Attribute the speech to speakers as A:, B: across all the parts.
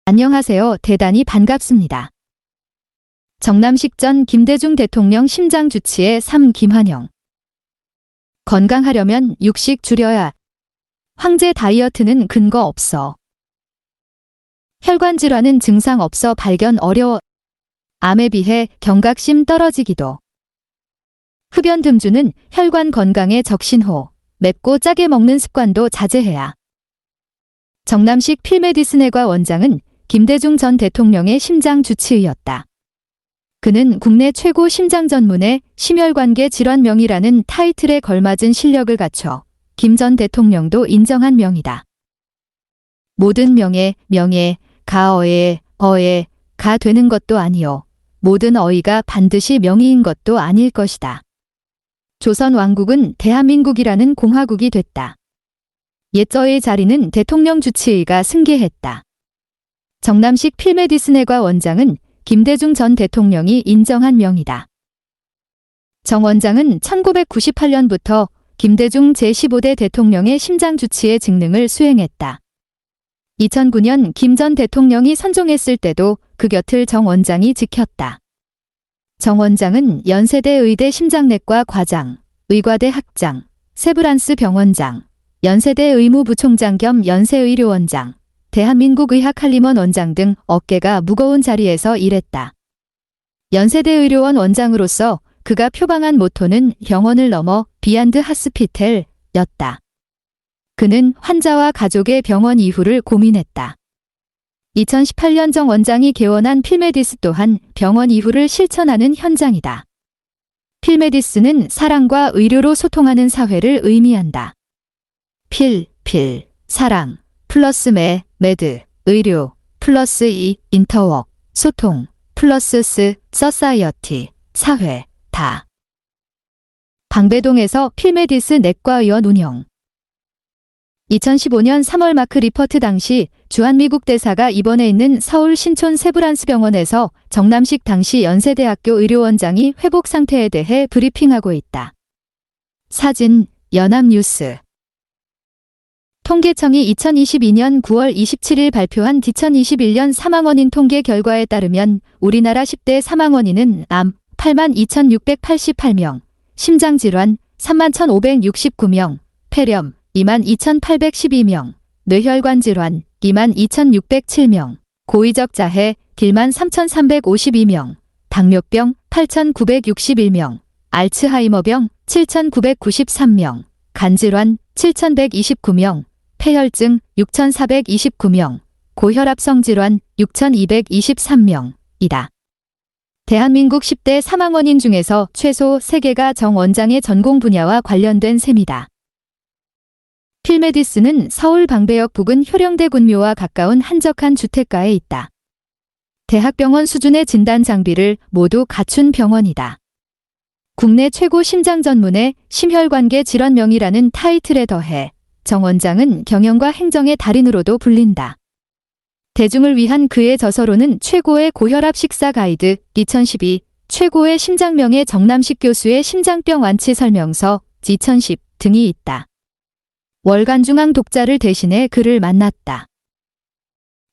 A: 안녕하세요. 대단히 반갑습니다. 정남식 전 김대중 대통령 심장 주치의 3 김환영. 건강하려면 육식 줄여야. 황제 다이어트는 근거 없어. 혈관 질환은 증상 없어 발견 어려워. 암에 비해 경각심 떨어지기도. 흡연 듬주는 혈관 건강에 적신호. 맵고 짜게 먹는 습관도 자제해야. 정남식 필메디스내과 원장은 김대중 전 대통령의 심장 주치의였다. 그는 국내 최고 심장 전문의 심혈관계 질환 명의라는 타이틀에 걸맞은 실력을 갖춰 김 전 대통령도 인정한 명이다. 모든 명예, 가어에, 가 되는 것도 아니요. 모든 어이가 반드시 명의인 것도 아닐 것이다. 조선 왕국은 대한민국이라는 공화국이 됐다. 옛저의 자리는 대통령 주치의가 승계했다. 정남식 필메디스내과 원장은 김대중 전 대통령이 인정한 명이다. 정 원장은 1998년부터 김대중 제15대 대통령의 심장 주치의 직능을 수행했다. 2009년 김 전 대통령이 선종했을 때도 그 곁을 정 원장이 지켰다. 정 원장은 연세대 의대 심장내과 과장, 의과대 학장, 세브란스 병원장, 연세대 의무부총장 겸 연세의료원장, 대한민국 의학칼림원 원장 등 어깨가 무거운 자리에서 일했다. 연세대 의료원 원장으로서 그가 표방한 모토는 병원을 넘어 비안드 하스피텔였다. 그는 환자와 가족의 병원 이후를 고민했다. 2018년 정 원장이 개원한 필메디스 또한 병원 이후를 실천하는 현장이다. 필메디스는 사랑과 의료로 소통하는 사회를 의미한다. 사랑, 플러스 매드, 의료, 플러스 인터웍, 소통, 플러스 서사이어티, 사회, 다. 방배동에서 필메디스 내과의원 운영. 2015년 3월 마크 리퍼트 당시 주한미국 대사가 입원해 있는 서울 신촌 세브란스 병원에서 정남식 당시 연세대학교 의료원장이 회복 상태에 대해 브리핑하고 있다. 사진, 연합뉴스. 통계청이 2022년 9월 27일 발표한 2021년 사망원인 통계 결과에 따르면 우리나라 10대 사망원인은 암 82,688명, 심장질환 31,569명, 폐렴 22,812명, 뇌혈관 질환 22,607명, 고의적 자해 13,352명, 당뇨병 8,961명, 알츠하이머병 7,993명, 간질환 7,129명, 폐혈증 6,429명, 고혈압성 질환 6,223명이다. 대한민국 10대 사망원인 중에서 최소 3개가 정 원장의 전공 분야와 관련된 셈이다. 필메디스는 서울 방배역 부근 효령대 군묘와 가까운 한적한 주택가에 있다. 대학병원 수준의 진단 장비를 모두 갖춘 병원이다. 국내 최고 심장 전문의 심혈관계 질환 명의라는 타이틀에 더해 정 원장은 경영과 행정의 달인으로도 불린다. 대중을 위한 그의 저서로는 최고의 고혈압 식사 가이드 2012, 최고의 심장명의 정남식 교수의 심장병 완치 설명서 2010 등이 있다. 월간중앙 독자를 대신해 그를 만났다.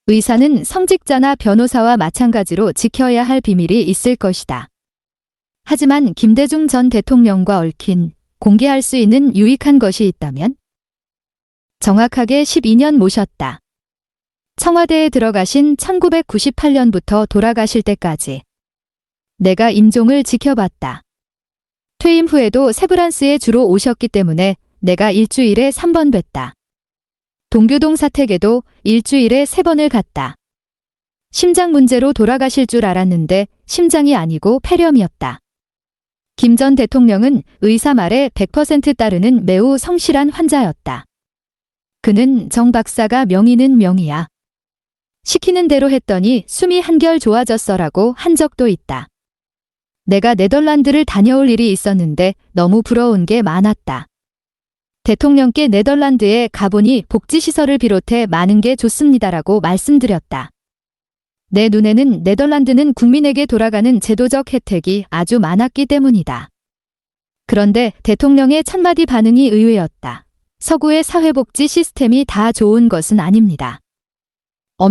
A: 의사는 성직자나 변호사와 마찬가지로 지켜야 할 비밀이 있을 것이다. 하지만 김대중 전 대통령과 얽힌 공개할 수 있는 유익한 것이 있다면? 정확하게 12년 모셨다. 청와대에 들어가신 1998년부터 돌아가실 때까지. 내가 임종을 지켜봤다. 퇴임 후에도 세브란스에 주로 오셨기 때문에 내가 일주일에 3번 뵀다. 동교동 사택에도 일주일에 3번을 갔다. 심장 문제로 돌아가실 줄 알았는데 심장이 아니고 폐렴이었다. 김 전 대통령은 의사 말에 100% 따르는 매우 성실한 환자였다. 그는 정 박사가 명의는 명의야. 시키는 대로 했더니 숨이 한결 좋아졌어라고 한 적도 있다. 내가 네덜란드를 다녀올 일이 있었는데 너무 부러운 게 많았다. 대통령께 네덜란드에 가보니 복지시설을 비롯해 많은 게 좋습니다라고 말씀드렸다. 내 눈에는 네덜란드는 국민에게 돌아가는 제도적 혜택이 아주 많았기 때문이다. 그런데 대통령의 첫마디 반응이 의외였다. 서구의 사회복지 시스템이 다 좋은 것은 아닙니다.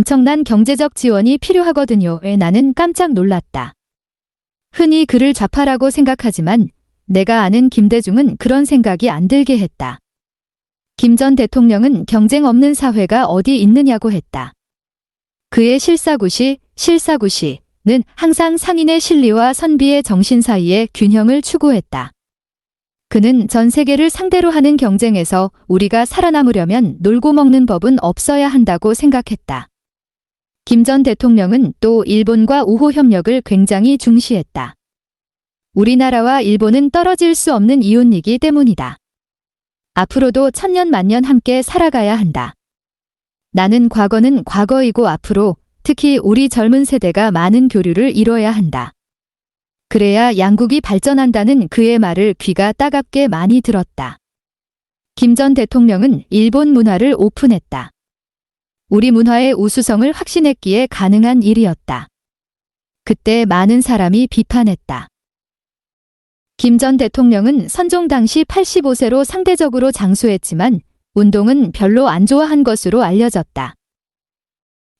A: 엄청난 경제적 지원이 필요하거든요. 나는 깜짝 놀랐다. 흔히 그를 좌파라고 생각하지만 내가 아는 김대중은 그런 생각이 안 들게 했다. 김 전 대통령은 경쟁 없는 사회가 어디 있느냐고 했다. 그의 실사구시는 항상 상인의 실리와 선비의 정신 사이의 균형을 추구했다. 그는 전 세계를 상대로 하는 경쟁에서 우리가 살아남으려면 놀고 먹는 법은 없어야 한다고 생각했다. 김 전 대통령은 또 일본과 우호 협력을 굉장히 중시했다. 우리나라와 일본은 떨어질 수 없는 이웃이기 때문이다. 앞으로도 천년 만년 함께 살아가야 한다. 나는 과거는 과거이고 앞으로 특히 우리 젊은 세대가 많은 교류를 이뤄야 한다. 그래야 양국이 발전한다는 그의 말을 귀가 따갑게 많이 들었다. 김 전 대통령은 일본 문화를 오픈했다. 우리 문화의 우수성을 확신했기에 가능한 일이었다. 그때 많은 사람이 비판했다. 김 전 대통령은 선종 당시 85세로 상대적으로 장수했지만 운동은 별로 안 좋아한 것으로 알려졌다.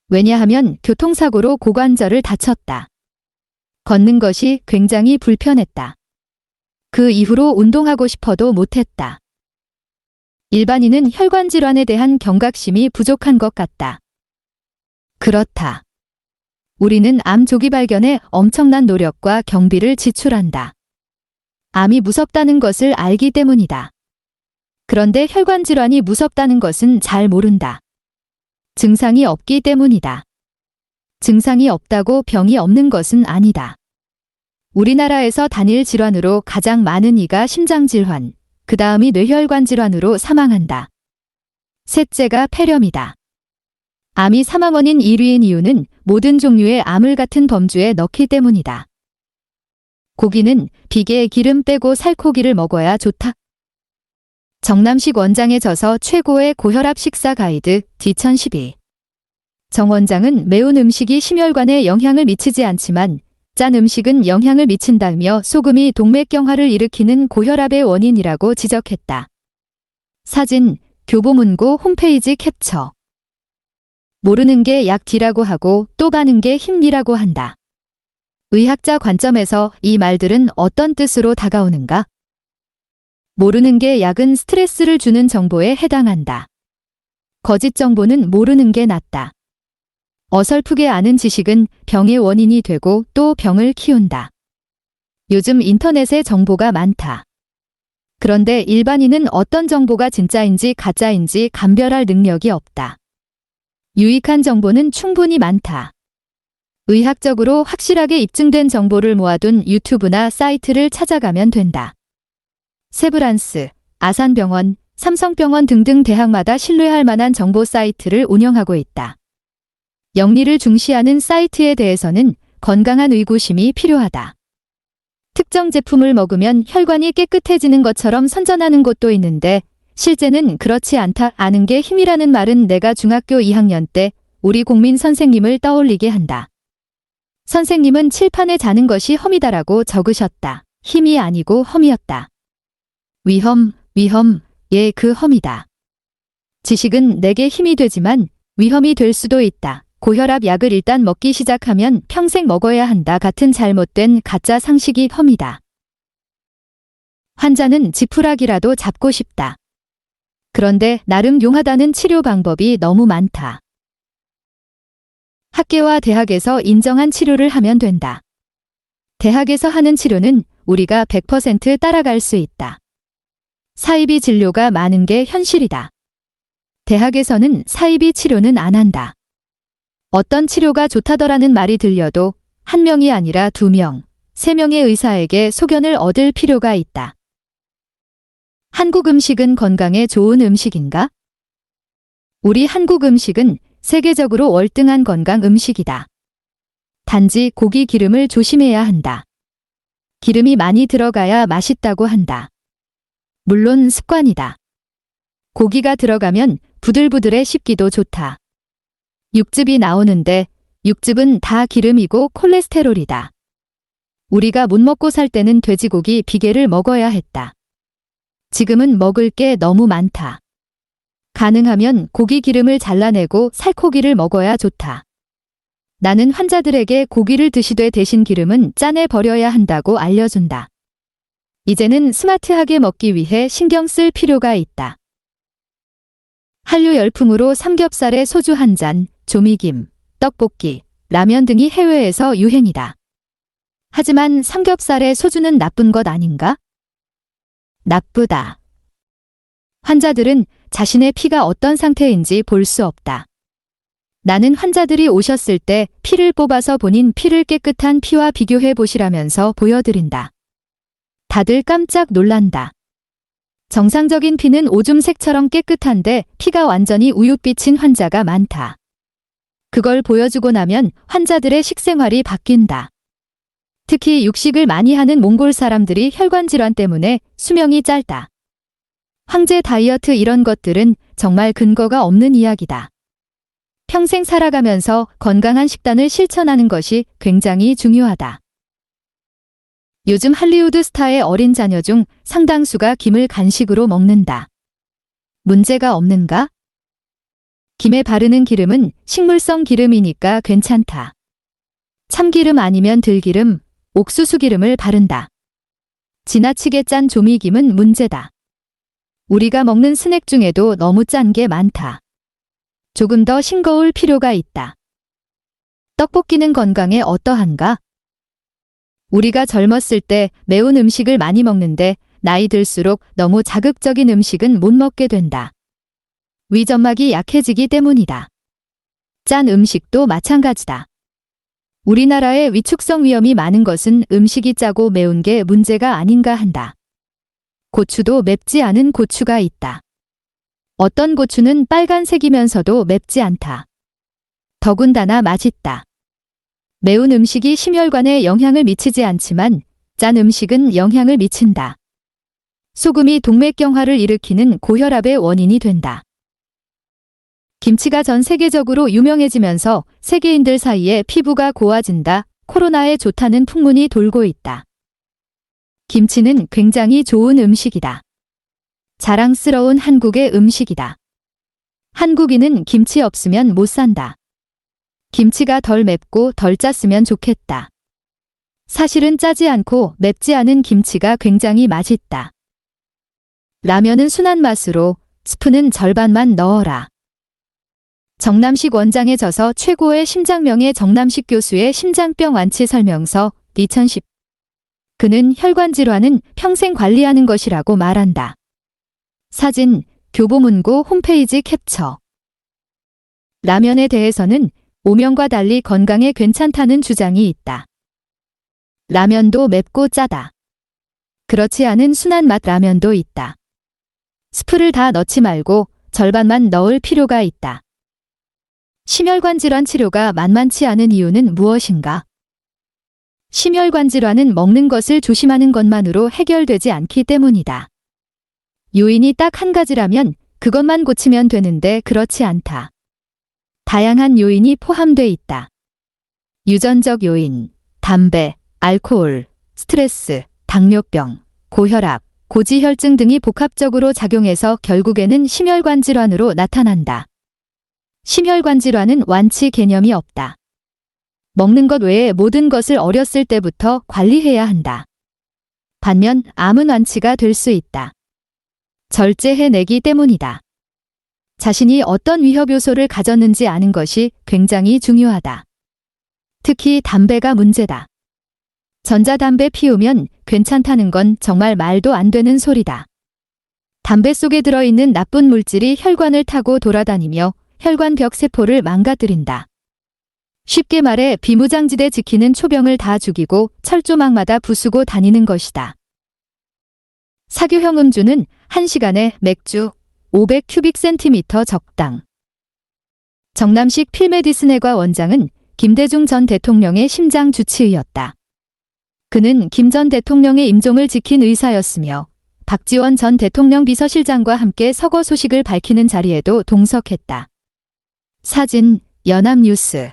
A: 왜냐하면 교통사고로 고관절을 다쳤다. 걷는 것이 굉장히 불편했다. 그 이후로 운동하고 싶어도 못했다. 일반인은 혈관 질환에 대한 경각심이 부족한 것 같다. 그렇다. 우리는 암 조기 발견에 엄청난 노력과 경비를 지출한다. 암이 무섭다는 것을 알기 때문이다. 그런데 혈관 질환이 무섭다는 것은 잘 모른다. 증상이 없기 때문이다. 증상이 없다고 병이 없는 것은 아니다. 우리나라에서 단일 질환으로 가장 많은 이가 심장질환, 그 다음이 뇌혈관 질환으로 사망한다. 셋째가 폐렴이다. 암이 사망원인 1위인 이유는 모든 종류의 암을 같은 범주에 넣기 때문이다. 고기는 비계에 기름 빼고 살코기를 먹어야 좋다. 정남식 원장의 저서 최고의 고혈압 식사 가이드 D1012. 정 원장은 매운 음식이 심혈관에 영향을 미치지 않지만 짠 음식은 영향을 미친다며 소금이 동맥경화를 일으키는 고혈압의 원인이라고 지적했다. 사진, 교보문고 홈페이지 캡처. 모르는 게 약 D라고 하고 또 가는 게 힘이라고 한다. 의학자 관점에서 이 말들은 어떤 뜻으로 다가오는가? 모르는 게 약은 스트레스를 주는 정보에 해당한다. 거짓 정보는 모르는 게 낫다. 어설프게 아는 지식은 병의 원인이 되고 또 병을 키운다. 요즘 인터넷에 정보가 많다. 그런데 일반인은 어떤 정보가 진짜인지 가짜인지 감별할 능력이 없다. 유익한 정보는 충분히 많다. 의학적으로 확실하게 입증된 정보를 모아둔 유튜브나 사이트를 찾아가면 된다. 세브란스, 아산병원, 삼성병원 등등 대학마다 신뢰할 만한 정보 사이트를 운영하고 있다. 영리를 중시하는 사이트에 대해서는 건강한 의구심이 필요하다. 특정 제품을 먹으면 혈관이 깨끗해지는 것처럼 선전하는 곳도 있는데 실제는 그렇지 않다. 아는 게 힘이라는 말은 내가 중학교 2학년 때 우리 공민 선생님을 떠올리게 한다. 선생님은 칠판에 자는 것이 험이다라고 적으셨다. 힘이 아니고 험이었다. 위험, 예, 그 험이다. 지식은 내게 힘이 되지만 위험이 될 수도 있다. 고혈압 약을 일단 먹기 시작하면 평생 먹어야 한다 같은 잘못된 가짜 상식이 험이다. 환자는 지푸라기라도 잡고 싶다. 그런데 나름 용하다는 치료 방법이 너무 많다. 학계와 대학에서 인정한 치료를 하면 된다. 대학에서 하는 치료는 우리가 100% 따라갈 수 있다. 사이비 진료가 많은 게 현실이다. 대학에서는 사이비 치료는 안 한다. 어떤 치료가 좋다더라는 말이 들려도 한 명이 아니라 2명, 3명의 의사에게 소견을 얻을 필요가 있다. 한국 음식은 건강에 좋은 음식인가? 우리 한국 음식은 세계적으로 월등한 건강 음식이다. 단지 고기 기름을 조심해야 한다. 기름이 많이 들어가야 맛있다고 한다. 물론 습관이다. 고기가 들어가면 부들부들해 씹기도 좋다. 육즙이 나오는데 육즙은 다 기름이고 콜레스테롤이다. 우리가 못 먹고 살 때는 돼지고기 비계를 먹어야 했다. 지금은 먹을 게 너무 많다. 가능하면 고기 기름을 잘라내고 살코기를 먹어야 좋다. 나는 환자들에게 고기를 드시되 대신 기름은 짜내 버려야 한다고 알려준다. 이제는 스마트하게 먹기 위해 신경 쓸 필요가 있다. 한류 열풍으로 삼겹살에 소주 한 잔, 조미김, 떡볶이, 라면 등이 해외에서 유행이다. 하지만 삼겹살에 소주는 나쁜 것 아닌가? 나쁘다. 환자들은 자신의 피가 어떤 상태인지 볼 수 없다. 나는 환자들이 오셨을 때 피를 뽑아서 본인 피를 깨끗한 피와 비교해 보시라면서 보여드린다. 다들 깜짝 놀란다. 정상적인 피는 오줌색처럼 깨끗한데 피가 완전히 우윳빛인 환자가 많다. 그걸 보여주고 나면 환자들의 식생활이 바뀐다. 특히 육식을 많이 하는 몽골 사람들이 혈관 질환 때문에 수명이 짧다. 황제 다이어트 이런 것들은 정말 근거가 없는 이야기다. 평생 살아가면서 건강한 식단을 실천하는 것이 굉장히 중요하다. 요즘 할리우드 스타의 어린 자녀 중 상당수가 김을 간식으로 먹는다. 문제가 없는가? 김에 바르는 기름은 식물성 기름이니까 괜찮다. 참기름 아니면 들기름, 옥수수 기름을 바른다. 지나치게 짠 조미김은 문제다. 우리가 먹는 스낵 중에도 너무 짠 게 많다. 조금 더 싱거울 필요가 있다. 떡볶이는 건강에 어떠한가? 우리가 젊었을 때 매운 음식을 많이 먹는데 나이 들수록 너무 자극적인 음식은 못 먹게 된다. 위점막이 약해지기 때문이다. 짠 음식도 마찬가지다. 우리나라에 위축성 위염이 많은 것은 음식이 짜고 매운 게 문제가 아닌가 한다. 고추도 맵지 않은 고추가 있다. 어떤 고추는 빨간색이면서도 맵지 않다. 더군다나 맛있다. 매운 음식이 심혈관에 영향을 미치지 않지만 짠 음식은 영향을 미친다. 소금이 동맥경화를 일으키는 고혈압의 원인이 된다. 김치가 전 세계적으로 유명해지면서 세계인들 사이에 피부가 고와진다, 코로나에 좋다는 풍문이 돌고 있다. 김치는 굉장히 좋은 음식이다. 자랑스러운 한국의 음식이다. 한국인은 김치 없으면 못 산다. 김치가 덜 맵고 덜 짰으면 좋겠다. 사실은 짜지 않고 맵지 않은 김치가 굉장히 맛있다. 라면은 순한 맛으로 스프는 절반만 넣어라. 정남식 원장에 져서 최고의 심장명의 정남식 교수의 심장병 완치 설명서 2010. 그는 혈관 질환은 평생 관리하는 것이라고 말한다. 사진, 교보문고 홈페이지 캡처. 라면에 대해서는 오명과 달리 건강에 괜찮다는 주장이 있다. 라면도 맵고 짜다. 그렇지 않은 순한 맛 라면도 있다. 스프를 다 넣지 말고 절반만 넣을 필요가 있다. 심혈관 질환 치료가 만만치 않은 이유는 무엇인가? 심혈관 질환은 먹는 것을 조심하는 것만으로 해결되지 않기 때문이다. 요인이 딱 한 가지라면 그것만 고치면 되는데 그렇지 않다. 다양한 요인이 포함돼 있다. 유전적 요인, 담배, 알코올, 스트레스, 당뇨병, 고혈압, 고지혈증 등이 복합적으로 작용해서 결국에는 심혈관 질환으로 나타난다. 심혈관 질환은 완치 개념이 없다. 먹는 것 외에 모든 것을 어렸을 때부터 관리해야 한다. 반면 암은 완치가 될 수 있다. 절제해내기 때문이다. 자신이 어떤 위협 요소를 가졌는지 아는 것이 굉장히 중요하다. 특히 담배가 문제다. 전자담배 피우면 괜찮다는 건 정말 말도 안 되는 소리다. 담배 속에 들어있는 나쁜 물질이 혈관을 타고 돌아다니며 혈관벽 세포를 망가뜨린다. 쉽게 말해 비무장지대 지키는 초병을 다 죽이고 철조망마다 부수고 다니는 것이다. 사교형 음주는 1시간에 맥주 500큐빅센티미터 적당. 정남식 필메디스네과 원장은 김대중 전 대통령의 심장 주치의였다. 그는 김 전 대통령의 임종을 지킨 의사였으며 박지원 전 대통령 비서실장과 함께 서거 소식을 밝히는 자리에도 동석했다. 사진, 연합뉴스.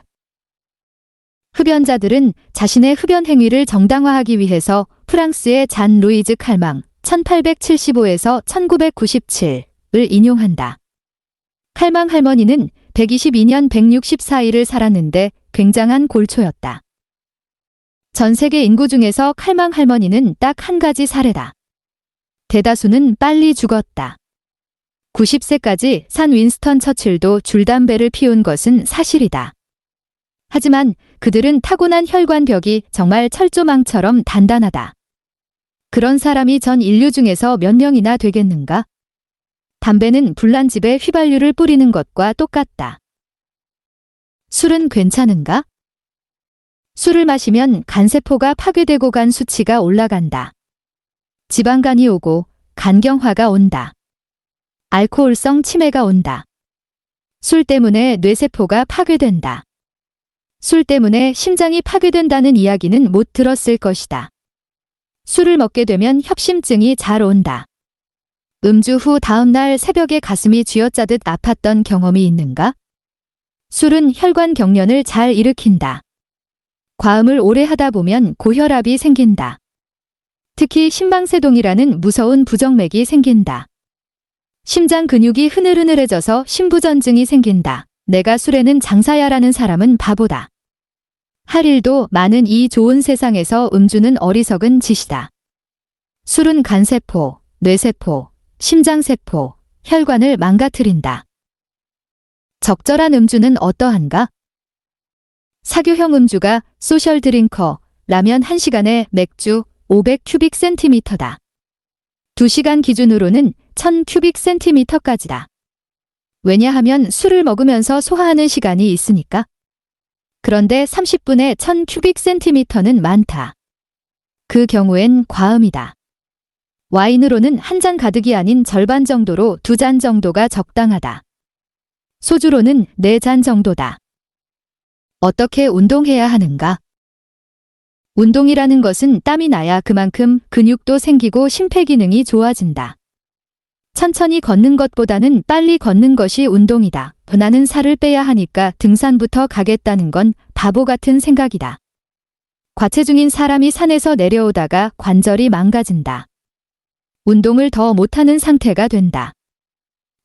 A: 흡연자들은 자신의 흡연 행위를 정당화하기 위해서 프랑스의 잔 루이즈 칼망 1875에서 1997을 인용한다. 칼망 할머니는 122년 164일을 살았는데 굉장한 골초였다. 전 세계 인구 중에서 칼망 할머니는 딱 한 가지 사례다. 대다수는 빨리 죽었다. 90세까지 산 윈스턴 처칠도 줄담배를 피운 것은 사실이다. 하지만 그들은 타고난 혈관벽이 정말 철조망처럼 단단하다. 그런 사람이 전 인류 중에서 몇 명이나 되겠는가? 담배는 불난 집에 휘발유를 뿌리는 것과 똑같다. 술은 괜찮은가? 술을 마시면 간세포가 파괴되고 간 수치가 올라간다. 지방간이 오고 간경화가 온다. 알코올성 치매가 온다. 술 때문에 뇌세포가 파괴된다. 술 때문에 심장이 파괴된다는 이야기는 못 들었을 것이다. 술을 먹게 되면 협심증이 잘 온다. 음주 후 다음날 새벽에 가슴이 쥐어짜듯 아팠던 경험이 있는가? 술은 혈관 경련을 잘 일으킨다. 과음을 오래 하다 보면 고혈압이 생긴다. 특히 심방세동이라는 무서운 부정맥이 생긴다. 심장 근육이 흐늘흐늘해져서 심부전증이 생긴다. 내가 술에는 장사야라는 사람은 바보다. 할 일도 많은 이 좋은 세상에서 음주는 어리석은 짓이다. 술은 간세포, 뇌세포, 심장세포, 혈관을 망가뜨린다. 적절한 음주는 어떠한가? 사교형 음주가 소셜 드링커, 라면 1시간에 맥주 500 큐빅 센티미터다. 2시간 기준으로는 1000 큐빅 센티미터까지다. 왜냐하면 술을 먹으면서 소화하는 시간이 있으니까. 그런데 30분에 1000 큐빅 센티미터는 많다. 그 경우엔 과음이다. 와인으로는 한 잔 가득이 아닌 절반 정도로 2잔 정도가 적당하다. 소주로는 4잔 정도다. 어떻게 운동해야 하는가? 운동이라는 것은 땀이 나야 그만큼 근육도 생기고 심폐기능이 좋아진다. 천천히 걷는 것보다는 빨리 걷는 것이 운동이다. 나는 살을 빼야 하니까 등산부터 가겠다는 건 바보 같은 생각이다. 과체중인 사람이 산에서 내려오다가 관절이 망가진다. 운동을 더 못하는 상태가 된다.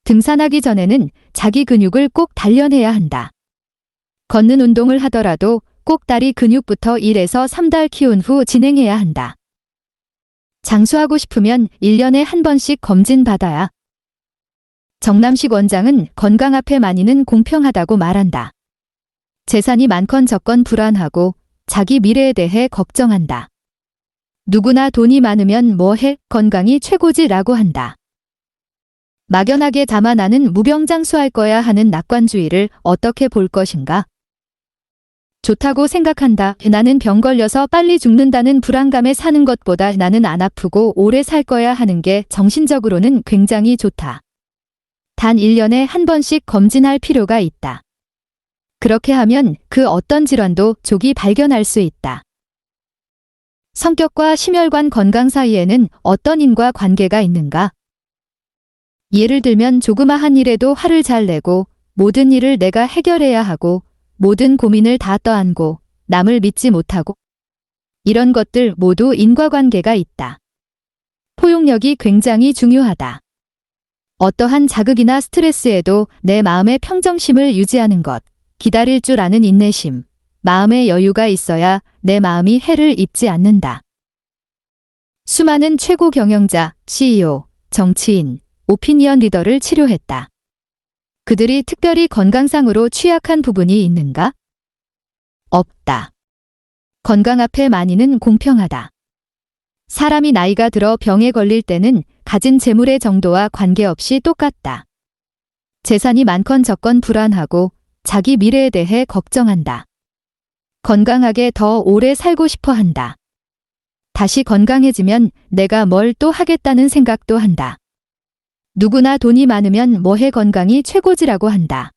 A: 등산하기 전에는 자기 근육을 꼭 단련해야 한다. 걷는 운동을 하더라도 꼭 다리 근육부터 1에서 3달 키운 후 진행해야 한다. 장수하고 싶으면 1년에 한 번씩 검진 받아야. 정남식 원장은 건강 앞에 많이는 공평하다고 말한다. 재산이 많건 적건 불안하고 자기 미래에 대해 걱정한다. 누구나 돈이 많으면 뭐해? 건강이 최고지라고 한다. 막연하게 다만 나는 무병장수할 거야 하는 낙관주의를 어떻게 볼 것인가? 좋다고 생각한다. 나는 병 걸려서 빨리 죽는다는 불안감에 사는 것보다 나는 안 아프고 오래 살 거야 하는 게 정신적으로는 굉장히 좋다. 단 1년에 한 번씩 검진할 필요가 있다. 그렇게 하면 그 어떤 질환도 조기 발견할 수 있다. 성격과 심혈관 건강 사이에는 어떤 인과 관계가 있는가? 예를 들면 조그마한 일에도 화를 잘 내고 모든 일을 내가 해결해야 하고 모든 고민을 다 떠안고 남을 믿지 못하고 이런 것들 모두 인과관계가 있다. 포용력이 굉장히 중요하다. 어떠한 자극이나 스트레스에도 내 마음의 평정심을 유지하는 것, 기다릴 줄 아는 인내심, 마음의 여유가 있어야 내 마음이 해를 입지 않는다. 수많은 최고 경영자, CEO, 정치인, 오피니언 리더를 치료했다. 그들이 특별히 건강상으로 취약한 부분이 있는가? 없다. 건강 앞에 많이는 공평하다. 사람이 나이가 들어 병에 걸릴 때는 가진 재물의 정도와 관계없이 똑같다. 재산이 많건 적건 불안하고 자기 미래에 대해 걱정한다. 건강하게 더 오래 살고 싶어 한다. 다시 건강해지면 내가 뭘 또 하겠다는 생각도 한다. 누구나 돈이 많으면 뭐해 건강이 최고지라고 한다.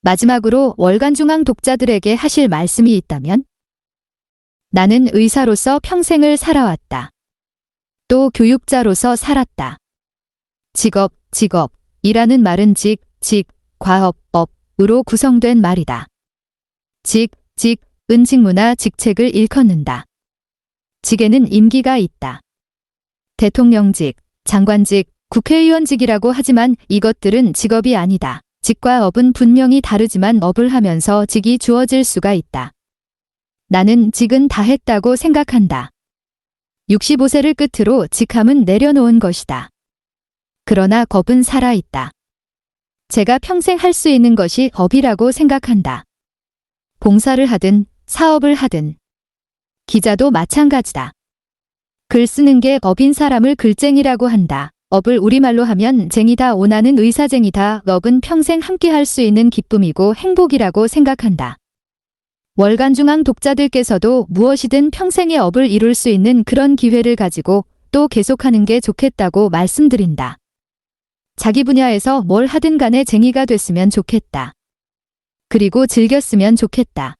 A: 마지막으로 월간중앙 독자들에게 하실 말씀이 있다면? 나는 의사로서 평생을 살아왔다. 또 교육자로서 살았다. 직업이라는 말은 과업으로 구성된 말이다. 은 직무나 직책을 일컫는다. 직에는 임기가 있다. 대통령직, 장관직, 국회의원직이라고 하지만 이것들은 직업이 아니다. 직과 업은 분명히 다르지만 업을 하면서 직이 주어질 수가 있다. 나는 직은 다 했다고 생각한다. 65세를 끝으로 직함은 내려놓은 것이다. 그러나 겁은 살아있다. 제가 평생 할 수 있는 것이 업이라고 생각한다. 봉사를 하든 사업을 하든 기자도 마찬가지다. 글 쓰는 게 업인 사람을 글쟁이라고 한다. 업을 우리말로 하면 쟁이다 오나는 의사쟁이다. 업은 평생 함께 할 수 있는 기쁨이고 행복이라고 생각한다. 월간중앙 독자들께서도 무엇이든 평생의 업을 이룰 수 있는 그런 기회를 가지고 또 계속하는 게 좋겠다고 말씀드린다. 자기 분야에서 뭘 하든 간에 쟁이가 됐으면 좋겠다. 그리고 즐겼으면 좋겠다.